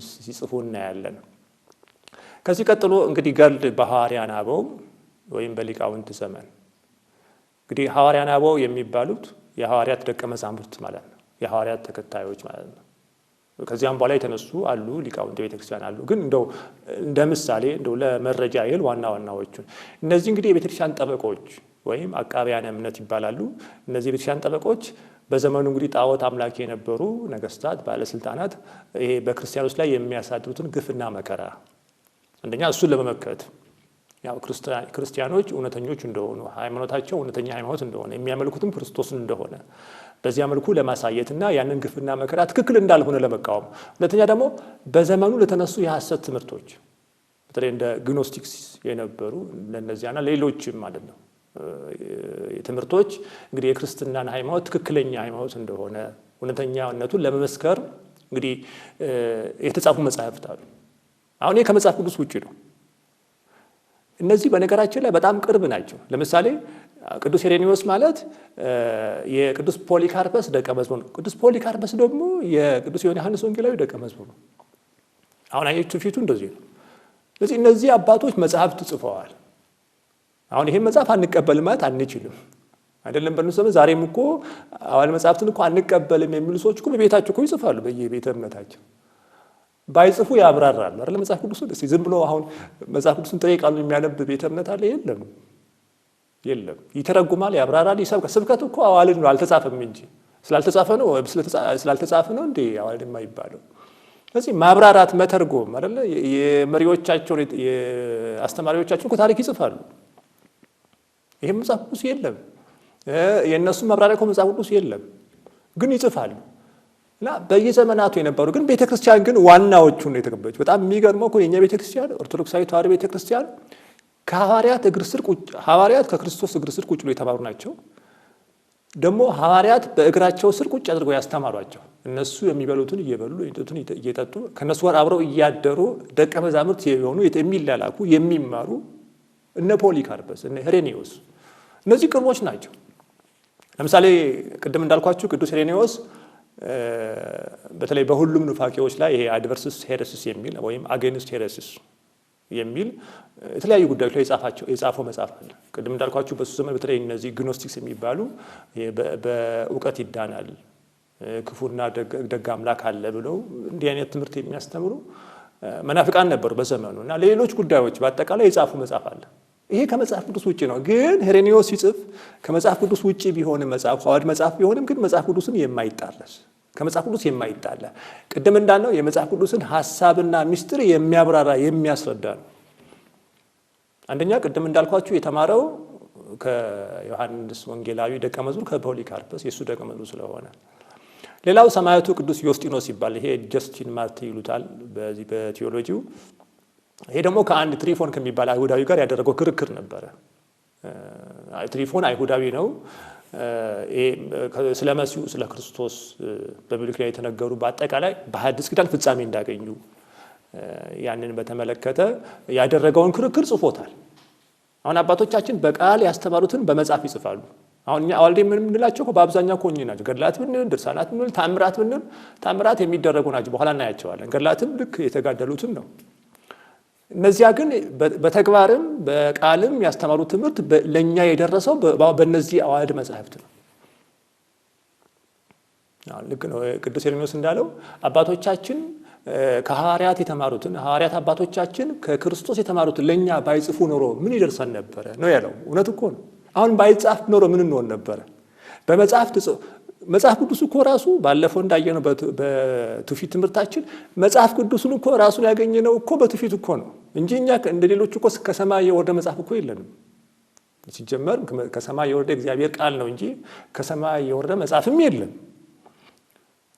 ሲጽፉ እናያለን። ከዚህ ቀጥሎ እንግዲህ ገድል በሐዋርያን አበው ወይም በሊቃውንት ዘመን እንግዲህ ሐዋርያን አበው የሚባሉት የሐዋርያት ደቀ መዛሙርት ማለት ነው። የሐዋርያት ተከታዮች ማለት ነው። ከዚያም በኋላ የተነሱ አሉ ሊቃውንት ቤተክርስቲያን አሉ። ግን እንደው እንደ ምሳሌ እንደው ለመረጃ ይል ዋና ዋናዎቹን እነዚህ እንግዲህ የቤተክርስቲያን ጠበቆች ወይም አቃቢያነ እምነት ይባላሉ። እነዚህ የቤተክርስቲያን ጠበቆች በዘመኑ እንግዲህ ጣዖት አምላኪ የነበሩ ነገስታት፣ ባለስልጣናት ይሄ በክርስቲያኖች ላይ የሚያሳድሩትን ግፍና መከራ አንደኛ እሱን ለመመከት ያው ክርስቲያኖች እውነተኞች እንደሆኑ ሃይማኖታቸው እውነተኛ ሃይማኖት እንደሆነ የሚያመልኩትም ክርስቶስን እንደሆነ በዚያ መልኩ ለማሳየትና ያንን ግፍና መከራ ትክክል እንዳልሆነ ለመቃወም፣ ሁለተኛ ደግሞ በዘመኑ ለተነሱ የሐሰት ትምህርቶች በተለይ እንደ ግኖስቲክስ የነበሩ ለነዚያና ሌሎችም ማለት ነው ትምህርቶች እንግዲህ የክርስትናን ሃይማኖት ትክክለኛ ሃይማኖት እንደሆነ እውነተኛነቱን ለመመስከር እንግዲህ የተጻፉ መጻሕፍት አሉ። አሁን ይሄ ከመጽሐፍ ቅዱስ ውጪ ነው። እነዚህ በነገራችን ላይ በጣም ቅርብ ናቸው። ለምሳሌ ቅዱስ ሄሬኒዮስ ማለት የቅዱስ ፖሊካርፐስ ደቀ መዝሙር ነው። ቅዱስ ፖሊካርፐስ ደግሞ የቅዱስ ዮሐንስ ወንጌላዊ ደቀ መዝሙር ነው። አሁን አያችሁ ፊቱ እንደዚህ ነው። ስለዚህ እነዚህ አባቶች መጽሐፍት ጽፈዋል። አሁን ይሄን መጽሐፍ አንቀበልም ማለት አንችልም አይደለም። በእነሱ ዛሬም እኮ አዋል መጽሐፍትን እኮ አንቀበልም የሚሉ ሰዎች እኮ በቤታቸው እኮ ይጽፋሉ። በየቤተ እምነታቸው ባይጽፉ ያብራራሉ አይደል? መጽሐፍ ቅዱስ ደስ ዝም ብሎ አሁን መጽሐፍ ቅዱስን ጥሬ ቃሉን የሚያነብ ቤተ እምነት አለ? የለም። ይተረጉማል፣ ያብራራል፣ ይሰብካል። ስብከት እኮ አዋልድ ነው፣ አልተጻፈም እንጂ ስላልተጻፈ ነው እንዴ አዋልድ የማይባለው? ስለዚህ ማብራራት መተርጎም አይደል? የመሪዎቻቸውን የአስተማሪዎቻቸውን እኮ ታሪክ ይጽፋሉ። ይሄ መጽሐፍ ቅዱስ የለም። የእነሱ ማብራሪያ እኮ መጽሐፍ ቅዱስ የለም፣ ግን ይጽፋሉ። እና በየዘመናቱ የነበሩ ግን ቤተክርስቲያን ግን ዋናዎቹን ነው የተቀበለችው። በጣም የሚገርመው እኮ የኛ ቤተክርስቲያን ኦርቶዶክሳዊ ተዋሕዶ ቤተክርስቲያን ከሐዋርያት እግር ስር ሐዋርያት ከክርስቶስ እግር ስር ቁጭ ብሎ የተማሩ ናቸው። ደግሞ ሐዋርያት በእግራቸው ስር ቁጭ አድርገው ያስተማሯቸው። እነሱ የሚበሉትን እየበሉ የሚጠጡትን እየጠጡ ከነሱ ጋር አብረው እያደሩ ደቀ መዛሙርት የሆኑ የሚላላኩ የሚማሩ እነ ፖሊካርፐስ እነ ሄሬኒዮስ እነዚህ ቅርቦች ናቸው። ለምሳሌ ቅድም እንዳልኳችሁ ቅዱስ ሄሬኒዮስ በተለይ በሁሉም ኑፋቄዎች ላይ ይሄ አድቨርስስ ሄረሲስ የሚል ወይም አጌንስት ሄረሲስ የሚል የተለያዩ ጉዳዮች ላይ የጻፈው መጽሐፍ አለ። ቅድም እንዳልኳችሁ በሱ ዘመን በተለይ እነዚህ ግኖስቲክስ የሚባሉ በእውቀት ይዳናል ክፉና ደግ አምላክ አለ ብለው እንዲህ አይነት ትምህርት የሚያስተምሩ መናፍቃን ነበሩ በዘመኑ እና ሌሎች ጉዳዮች በአጠቃላይ የጻፉ መጽሐፍ አለ። ይሄ ከመጽሐፍ ቅዱስ ውጪ ነው። ግን ሄሬኒዮስ ሲጽፍ ከመጽሐፍ ቅዱስ ውጪ ቢሆንም መጽሐፍ አዋድ መጽሐፍ ቢሆንም ግን መጽሐፍ ቅዱስን የማይጣረስ ከመጽሐፍ ቅዱስ የማይጣላ ቅድም እንዳልነው የመጽሐፍ ቅዱስን ሐሳብና ምስጢር የሚያብራራ የሚያስረዳ ነው። አንደኛ ቅድም እንዳልኳችሁ የተማረው ከዮሐንስ ወንጌላዊ ደቀ መዝሙር ከፖሊካርፐስ የሱ ደቀ መዝሙር ስለሆነ፣ ሌላው ሰማያቱ ቅዱስ ዮስጢኖስ ይባል። ይሄ ጀስቲን ማርቲ ይሉታል በዚህ በቲዮሎጂው። ይሄ ደግሞ ከአንድ ትሪፎን ከሚባል አይሁዳዊ ጋር ያደረገው ክርክር ነበረ። ትሪፎን አይሁዳዊ ነው። ስለ መሲሁ ስለ ክርስቶስ በብሉይ ኪዳን የተነገሩ በአጠቃላይ በሐዲስ ኪዳን ፍጻሜ እንዳገኙ ያንን በተመለከተ ያደረገውን ክርክር ጽፎታል። አሁን አባቶቻችን በቃል ያስተማሩትን በመጽሐፍ ይጽፋሉ። አሁን እኛ አዋልዴ ምን የምንላቸው በአብዛኛው ኮኝ ናቸው። ገድላት ብንል፣ ድርሳናት ብንል፣ ታምራት ብንል ታምራት የሚደረጉ ናቸው። በኋላ እናያቸዋለን። ገድላትም ልክ የተጋደሉትም ነው። እነዚያ ግን በተግባርም በቃልም ያስተማሩት ትምህርት ለኛ የደረሰው በእነዚህ አዋልድ መጻሕፍት ነው። ልክ ነው። ቅዱስ ሄሬኒዮስ እንዳለው አባቶቻችን ከሐዋርያት የተማሩትን ሐዋርያት አባቶቻችን ከክርስቶስ የተማሩትን ለኛ ባይጽፉ ኖሮ ምን ይደርሰን ነበረ ነው ያለው። እውነት እኮ ነው። አሁን ባይጻፍ ኖሮ ምን እንሆን ነበረ? በመጽሐፍ መጽሐፍ ቅዱስ እኮ ራሱ ባለፈው እንዳየነው በትውፊት ትምህርታችን መጽሐፍ ቅዱስን እኮ ራሱን ያገኘነው እኮ በትውፊት እኮ ነው እንጂ እኛ እንደ ሌሎች እኮ ከሰማይ የወረደ መጽሐፍ እኮ የለንም። ሲጀመር ከሰማይ የወረደ እግዚአብሔር ቃል ነው እንጂ ከሰማይ የወረደ መጽሐፍም የለም።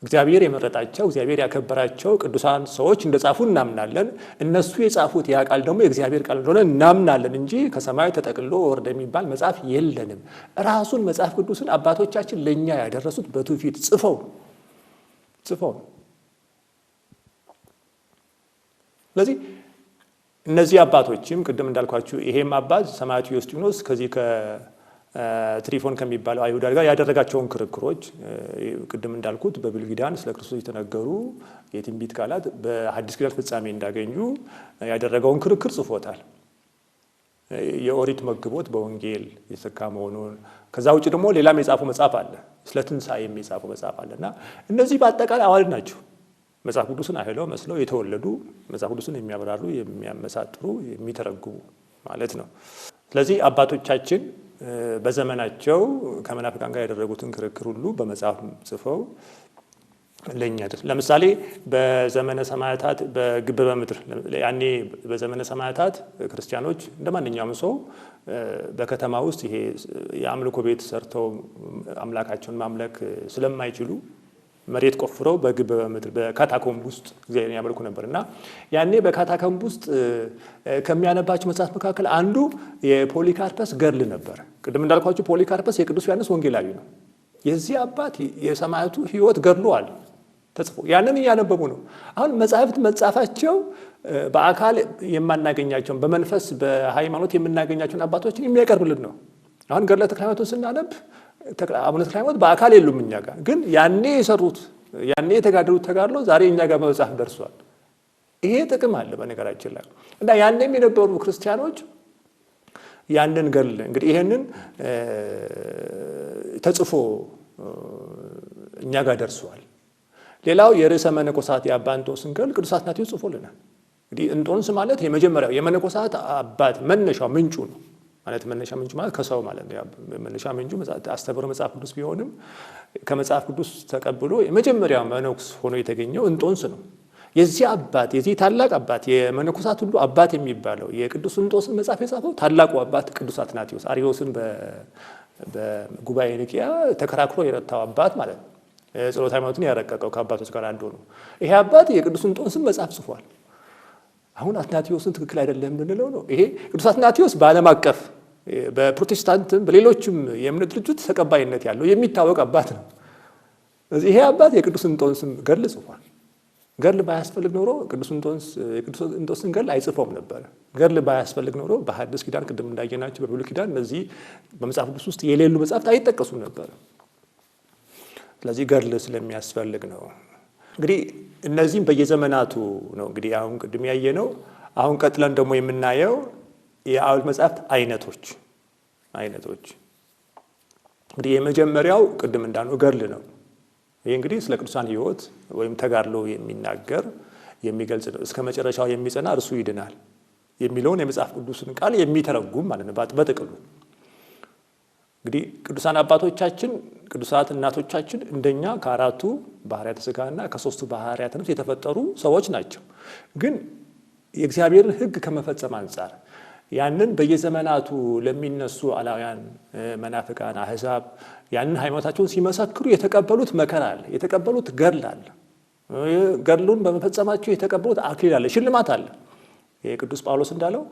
እግዚአብሔር የመረጣቸው እግዚአብሔር ያከበራቸው ቅዱሳን ሰዎች እንደጻፉ እናምናለን። እነሱ የጻፉት ያ ቃል ደግሞ የእግዚአብሔር ቃል እንደሆነ እናምናለን እንጂ ከሰማይ ተጠቅልሎ ወረደ የሚባል መጽሐፍ የለንም። ራሱን መጽሐፍ ቅዱስን አባቶቻችን ለኛ ያደረሱት በትውፊት ጽፈው። ስለዚህ እነዚህ አባቶችም ቅድም እንዳልኳችሁ ይሄም አባት ሰማዕቱ ዮስጢኖስ ከዚህ ትሪፎን ከሚባለው አይሁዳዊ ጋር ያደረጋቸውን ክርክሮች ቅድም እንዳልኩት በብሉይ ኪዳን ስለ ክርስቶስ የተነገሩ የትንቢት ቃላት በሐዲስ ኪዳን ፍጻሜ እንዳገኙ ያደረገውን ክርክር ጽፎታል። የኦሪት መግቦት በወንጌል የተሰካ መሆኑን ከዛ ውጭ ደግሞ ሌላም የጻፈው መጽሐፍ አለ፣ ስለ ትንሣኤ የጻፈው መጽሐፍ አለና እነዚህ በአጠቃላይ አዋልድ ናቸው። መጽሐፍ ቅዱስን አህለው መስለው የተወለዱ መጽሐፍ ቅዱስን የሚያብራሩ፣ የሚያመሳጥሩ፣ የሚተረጉሙ ማለት ነው። ስለዚህ አባቶቻችን በዘመናቸው ከመናፍቃን ጋር ያደረጉትን ክርክር ሁሉ በመጽሐፍ ጽፈው ለኛ ድረስ ለምሳሌ በዘመነ ሰማዕታት በግብረ ምድር ያኔ በዘመነ ሰማዕታት ክርስቲያኖች እንደማንኛውም ሰው በከተማ ውስጥ ይሄ የአምልኮ ቤት ሰርተው አምላካቸውን ማምለክ ስለማይችሉ መሬት ቆፍረው በግብረ ምድር በካታኮምብ ውስጥ እግዚአብሔርን ያመልኩ ነበርና ያኔ በካታኮምብ ውስጥ ከሚያነባቸው መጽሐፍ መካከል አንዱ የፖሊካርፐስ ገድል ነበር። ቅድም እንዳልኳችሁ ፖሊካርፐስ የቅዱስ ዮሐንስ ወንጌላዊ ነው። የዚህ አባት የሰማዕቱ ሕይወት ገድሏል ተጽፎ ያንን እያነበቡ ነው። አሁን መጽሐፍት መጻፋቸው በአካል የማናገኛቸውን በመንፈስ በሃይማኖት የምናገኛቸውን አባቶችን የሚያቀርብልን ነው። አሁን ገድለ ተክለ ሃይማኖትን ስናነብ አቡነ ተክለ ሃይማኖት በአካል የሉም እኛ ጋር፣ ግን ያኔ የሰሩት ያኔ የተጋደሉት ተጋድሎ ዛሬ እኛ ጋር በመጽሐፍ ደርሷል። ይሄ ጥቅም አለ በነገራችን ላይ እና ያኔም የነበሩ ክርስቲያኖች ያንን ገድል እንግዲህ ይሄንን ተጽፎ እኛ ጋር ደርሷል። ሌላው የርዕሰ መነኮሳት የአባ እንጦንስን ገድል ቅዱስ አትናቴዎስ ጽፎልናል። እንግዲህ እንጦንስ ማለት የመጀመሪያው የመነኮሳት አባት መነሻው ምንጩ ነው ማለት መነሻ ምንጩ ማለት ከሰው ማለት ነው። መነሻ ምንጩ አስተምህሮ መጽሐፍ ቅዱስ ቢሆንም ከመጽሐፍ ቅዱስ ተቀብሎ የመጀመሪያው መነኩስ ሆኖ የተገኘው እንጦንስ ነው። የዚህ አባት የዚህ ታላቅ አባት የመነኮሳት ሁሉ አባት የሚባለው የቅዱስ እንጦንስን መጽሐፍ የጻፈው ታላቁ አባት ቅዱስ አትናቴዎስ አርዮስን በጉባኤ ኒቅያ ተከራክሮ የረታው አባት ማለት ነው። ጸሎተ ሃይማኖትን ያረቀቀው ከአባቶች ጋር አንዱ ነው። ይሄ አባት የቅዱስ እንጦንስን መጽሐፍ ጽፏል። አሁን አትናቴዎስን ትክክል አይደለም ብንለው ነው። ይሄ ቅዱስ አትናቴዎስ በዓለም አቀፍ በፕሮቴስታንትም በሌሎችም የእምነት ድርጅት ተቀባይነት ያለው የሚታወቅ አባት ነው። ይሄ አባት የቅዱስ እንጦንስን ገድል ጽፏል። ገድል ባያስፈልግ ኖሮ ቅዱስ እንጦንስን ገድል አይጽፈውም ነበር። ገድል ባያስፈልግ ኖሮ በሐዲስ ኪዳን ቅድም እንዳየናቸው በብሉይ ኪዳን እነዚህ በመጽሐፍ ቅዱስ ውስጥ የሌሉ መጽሐፍት አይጠቀሱም ነበር። ስለዚህ ገድል ስለሚያስፈልግ ነው። እንግዲህ እነዚህም በየዘመናቱ ነው እንግዲህ አሁን ቅድም ያየነው። አሁን ቀጥለን ደግሞ የምናየው የአዋልድ መጽሐፍት አይነቶች እንግዲህ የመጀመሪያው ቅድም እንዳልነው ገድል ነው። ይህ እንግዲህ ስለ ቅዱሳን ሕይወት ወይም ተጋድሎ የሚናገር የሚገልጽ ነው። እስከ መጨረሻው የሚጸና እርሱ ይድናል የሚለውን የመጽሐፍ ቅዱስን ቃል የሚተረጉም ማለት ነው በጥቅሉ። እንግዲህ ቅዱሳን አባቶቻችን ቅዱሳት እናቶቻችን እንደኛ ከአራቱ ባህርያተ ሥጋና ከሶስቱ ባህርያተ ነፍስ የተፈጠሩ ሰዎች ናቸው። ግን የእግዚአብሔርን ሕግ ከመፈጸም አንጻር ያንን በየዘመናቱ ለሚነሱ አላውያን መናፍቃን አሕዛብ ያንን ሃይማኖታቸውን ሲመሰክሩ የተቀበሉት መከራ አለ፣ የተቀበሉት ገድል አለ። ገድሉን በመፈጸማቸው የተቀበሉት አክሊል አለ፣ ሽልማት አለ። የቅዱስ ጳውሎስ እንዳለው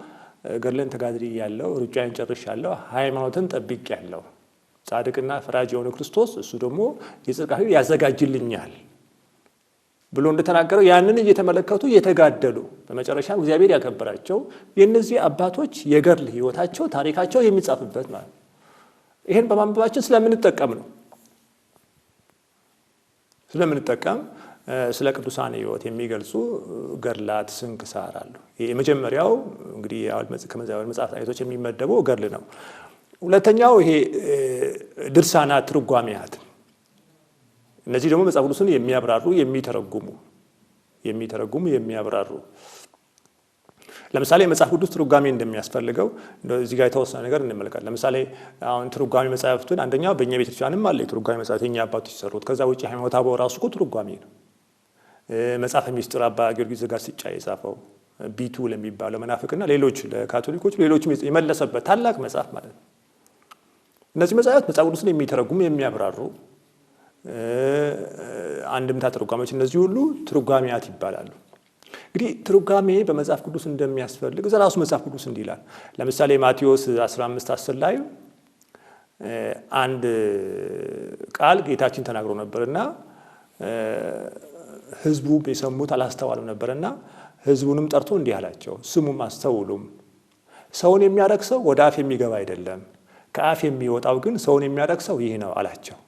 ገድልን ተጋድያለሁ፣ ሩጫዬን ጨርሻለሁ፣ ሃይማኖትን ጠብቄያለሁ። ጻድቅና ፈራጅ የሆነ ክርስቶስ እሱ ደግሞ የጽድቅ አክሊል ያዘጋጅልኛል ብሎ እንደተናገረው ያንን እየተመለከቱ እየተጋደሉ በመጨረሻም እግዚአብሔር ያከበራቸው የእነዚህ አባቶች የገድል ሕይወታቸው ታሪካቸው የሚጻፍበት ማለት ነው። ይህን በማንበባችን ስለምንጠቀም ነው ስለ ቅዱሳን ሕይወት የሚገልጹ ገድላት ስንክሳር አሉ። የመጀመሪያው እንግዲህ ከመጽሐፍት አይነቶች የሚመደበው ገድል ነው። ሁለተኛው ይሄ ድርሳናት ትርጓሜያት፣ እነዚህ ደግሞ መጽሐፍ ቅዱስን የሚያብራሩ የሚተረጉሙ የሚያብራሩ። ለምሳሌ መጽሐፍ ቅዱስ ትርጓሜ እንደሚያስፈልገው እዚህ ጋር የተወሰነ ነገር እንመለከት። ለምሳሌ አሁን ትርጓሜ መጽሐፍቱን አንደኛው በእኛ ቤተክርስቲያንም አለ የትርጓሜ መጽሐፍት የኛ አባቶች ይሰሩት። ከዛ ውጪ ሃይማኖተ አበው ራሱ እኮ ትርጓሜ ነው። መጽሐፈ ምስጢር አባ ጊዮርጊስ ዘጋስጫ የጻፈው ቢቱ ለሚባለው መናፍቅና ሌሎች ለካቶሊኮች ሌሎችም የመለሰበት ታላቅ መጽሐፍ ማለት ነው። እነዚህ መጽሐፍት መጽሐፍ ቅዱስን የሚተረጉሙ የሚያብራሩ አንድምታ ትርጓሜዎች እነዚህ ሁሉ ትርጓሜያት ይባላሉ። እንግዲህ ትርጓሜ በመጽሐፍ ቅዱስ እንደሚያስፈልግ ራሱ መጽሐፍ ቅዱስ እንዲህ ይላል። ለምሳሌ ማቴዎስ 15:10 ላይ አንድ ቃል ጌታችን ተናግሮ ነበርና ህዝቡ የሰሙት አላስተዋሉም ነበርና ህዝቡንም ጠርቶ እንዲህ አላቸው፣ ስሙም አስተውሉም። ሰውን የሚያረክሰው ወደ አፍ የሚገባ አይደለም፣ ከአፍ የሚወጣው ግን ሰውን የሚያረክሰው ይህ ነው አላቸው።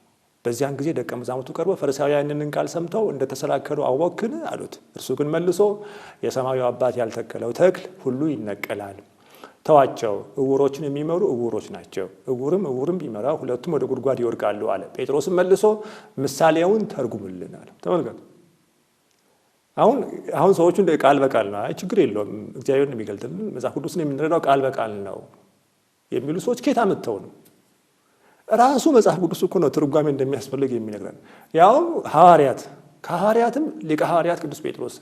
በዚያን ጊዜ ደቀ መዛሙርቱ ቀርበው ፈሪሳውያንን ቃል ሰምተው እንደተሰናከሉ አወክን አሉት። እርሱ ግን መልሶ የሰማዩ አባት ያልተከለው ተክል ሁሉ ይነቀላል፣ ተዋቸው። እውሮችን የሚመሩ እውሮች ናቸው፣ እውርም ቢመራ ሁለቱም ወደ ጉድጓድ ይወድቃሉ አለ። ጴጥሮስም መልሶ ምሳሌውን ተርጉምልን አለ። ተመልከቱ። አሁን ሰዎቹ እንደ ቃል በቃል ነው፣ አይ ችግር የለውም እግዚአብሔርን የሚገልጥልን መጽሐፍ ቅዱስን የምንረዳው ቃል በቃል ነው የሚሉ ሰዎች ከየት አመጣው ነው? ራሱ መጽሐፍ ቅዱስ እኮ ነው ትርጓሜ እንደሚያስፈልግ የሚነግረን። ያው ከሐዋርያትም ሊቀ ሐዋርያት ቅዱስ ጴጥሮስ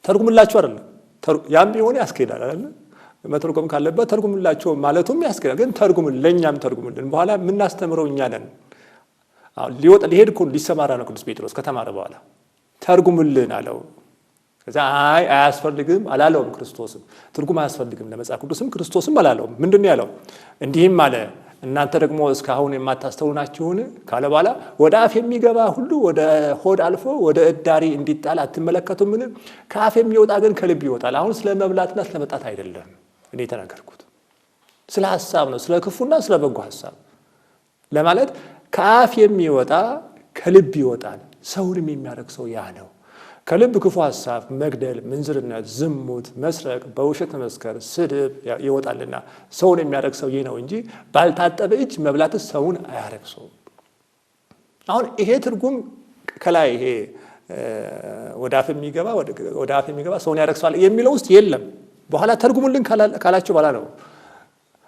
ተርጉምላችሁ አይደለም፣ ያም ቢሆን ያስኬዳል አይደል? መተርጎም ካለበት ተርጉምላችሁ ማለቱም ያስኬዳል። ግን ለኛም ተርጉምልን፣ በኋላ የምናስተምረው እኛ ነን። ሊሄድ እኮ ሊሰማራ ነው ቅዱስ ጴጥሮስ። ከተማረ በኋላ ተርጉምልን አለው። ከዛ አያስፈልግም አላለውም። ክርስቶስም ትርጉም አያስፈልግም ለመጽሐፍ ቅዱስም ክርስቶስም አላለውም። ምንድን ነው ያለው? እንዲህም አለ፣ እናንተ ደግሞ እስካሁን የማታስተውሉ ናችሁን ካለ በኋላ ወደ አፍ የሚገባ ሁሉ ወደ ሆድ አልፎ ወደ እዳሪ እንዲጣል አትመለከቱምን? ከአፍ የሚወጣ ግን ከልብ ይወጣል። አሁን ስለ መብላትና ስለ መጣት አይደለም እኔ የተናገርኩት፣ ስለ ሀሳብ ነው፣ ስለ ክፉና ስለ በጎ ሀሳብ ለማለት ከአፍ የሚወጣ ከልብ ይወጣል። ሰውንም የሚያረክሰው ያ ነው። ከልብ ክፉ ሀሳብ፣ መግደል፣ ምንዝርነት፣ ዝሙት፣ መስረቅ፣ በውሸት መመስከር፣ ስድብ ይወጣልና ሰውን የሚያረክሰው ይህ ነው እንጂ ባልታጠበ እጅ መብላትስ ሰውን አያረክሰውም። አሁን ይሄ ትርጉም ከላይ ይሄ ወደ አፍ የሚገባ ሰውን ያረክሰዋል የሚለው ውስጥ የለም። በኋላ ተርጉሙልን ካላቸው በኋላ ነው።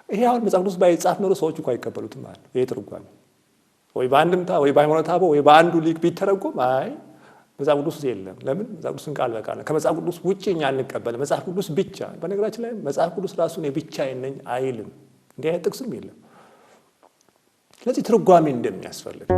ይሄ አሁን መጽሐፍ ቅዱስ ባይጻፍ ኖሮ ሰዎች እኮ አይቀበሉትም ማለት ነው። ይሄ ትርጓሜ ወይ በአንድምታ ወይ በሃይማኖተ አበው ወይ በአንዱ ሊቅ ቢተረጎም መጽሐፍ ቅዱስ የለም። ለምን? መጽሐፍ ቅዱስን ቃል በቃል ከመጽሐፍ ቅዱስ ውጪ እኛ አንቀበልም። መጽሐፍ ቅዱስ ብቻ። በነገራችን ላይ መጽሐፍ ቅዱስ ራሱ እኔ ብቻዬን ነኝ አይልም። እንዲህ አይነት ጥቅስም የለም። ስለዚህ ትርጓሜ እንደሚያስፈልግ